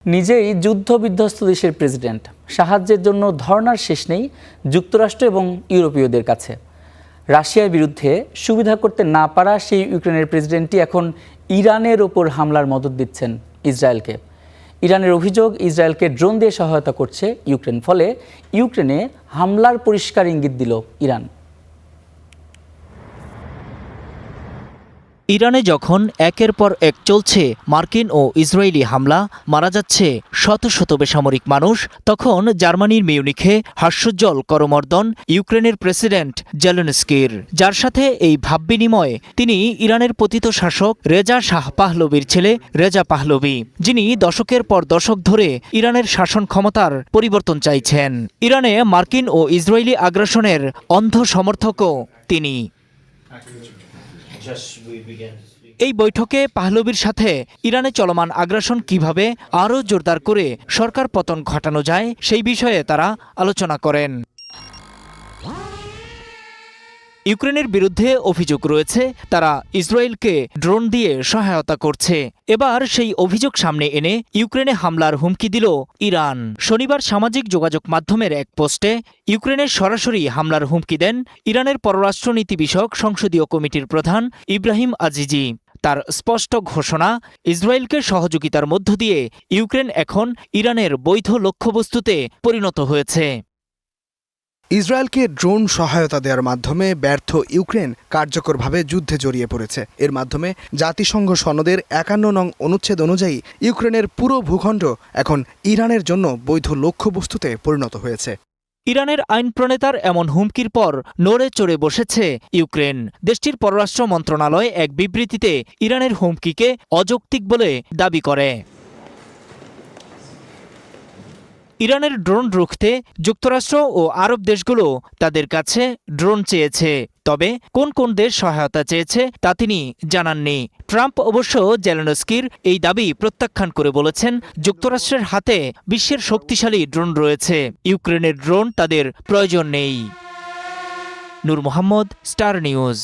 নিজেই যুদ্ধবিধ্বস্ত দেশের প্রেসিডেন্ট, সাহায্যের জন্য ধর্নার শেষ নেই যুক্তরাষ্ট্র এবং ইউরোপীয়দের কাছে। রাশিয়ার বিরুদ্ধে সুবিধা করতে না পারা সেই ইউক্রেনের প্রেসিডেন্টই এখন ইরানের ওপর হামলার মদদ দিচ্ছেন ইসরায়েলকে। ইরানের অভিযোগ, ইসরায়েলকে ড্রোন দিয়ে সহায়তা করছে ইউক্রেন, ফলে ইউক্রেনে হামলার পরিষ্কার ইঙ্গিত দিল ইরান। ইরানে যখন একের পর এক চলছে মার্কিন ও ইসরায়েলি হামলা, মারা যাচ্ছে শত শত বেসামরিক মানুষ, তখন জার্মানির মিউনিখে হাস্যোজ্জ্বল করমর্দন ইউক্রেনের প্রেসিডেন্ট জেলেনস্কির, যার সাথে এই ভাব বিনিময় তিনি ইরানের পতিত শাসক রেজা শাহ পাহলভির ছেলে রেজা পাহলভি, যিনি দশকের পর দশক ধরে ইরানের শাসন ক্ষমতার পরিবর্তন চাইছেন। ইরানে মার্কিন ও ইসরায়েলি আগ্রাসনের অন্ধ সমর্থকও তিনি। এই বৈঠকে পাহলভির সাথে ইরানে চলমান আগ্রাসন কিভাবে আরও জোরদার করে সরকার পতন ঘটানো যায় সেই বিষয়ে তারা আলোচনা করেন। ইউক্রেনের বিরুদ্ধে অভিযোগ রয়েছে তারা ইসরায়েলকে ড্রোন দিয়ে সহায়তা করছে। এবার সেই অভিযোগ সামনে এনে ইউক্রেনে হামলার হুমকি দিল ইরান। শনিবার সামাজিক যোগাযোগ মাধ্যমের এক পোস্টে ইউক্রেনের সরাসরি হামলার হুমকি দেন ইরানের পররাষ্ট্রনীতি বিষয়ক সংসদীয় কমিটির প্রধান ইব্রাহিম আজিজি। তার স্পষ্ট ঘোষণা, ইসরায়েলকে সহযোগিতার মধ্য দিয়ে ইউক্রেন এখন ইরানের বৈধ লক্ষ্যবস্তুতে পরিণত হয়েছে। ইসরায়েলকে ড্রোন সহায়তা দেওয়ার মাধ্যমে ব্যর্থ ইউক্রেন কার্যকরভাবে যুদ্ধে জড়িয়ে পড়েছে। এর মাধ্যমে জাতিসংঘ সনদের ৫১ নং অনুচ্ছেদ অনুযায়ী ইউক্রেনের পুরো ভূখণ্ড এখন ইরানের জন্য বৈধ লক্ষ্যবস্তুতে পরিণত হয়েছে। ইরানের আইন প্রণেতার এমন হুমকির পর নড়ে চড়ে বসেছে ইউক্রেন। দেশটির পররাষ্ট্র মন্ত্রণালয় এক বিবৃতিতে ইরানের হুমকিকে অযৌক্তিক বলে দাবি করে। ইরানের ড্রোন রুখতে যুক্তরাষ্ট্র ও আরব দেশগুলো তাদের কাছে ড্রোন চেয়েছে, তবে কোন কোন দেশ সহায়তা চেয়েছে তা তিনি জানাননি। ট্রাম্প অবশ্য জেলেনস্কির এই দাবি প্রত্যাখ্যান করে বলেছেন, যুক্তরাষ্ট্রের হাতে বিশ্বের শক্তিশালী ড্রোন রয়েছে, ইউক্রেনের ড্রোন তাদের প্রয়োজন নেই। নূর মোহাম্মদ, স্টার নিউজ।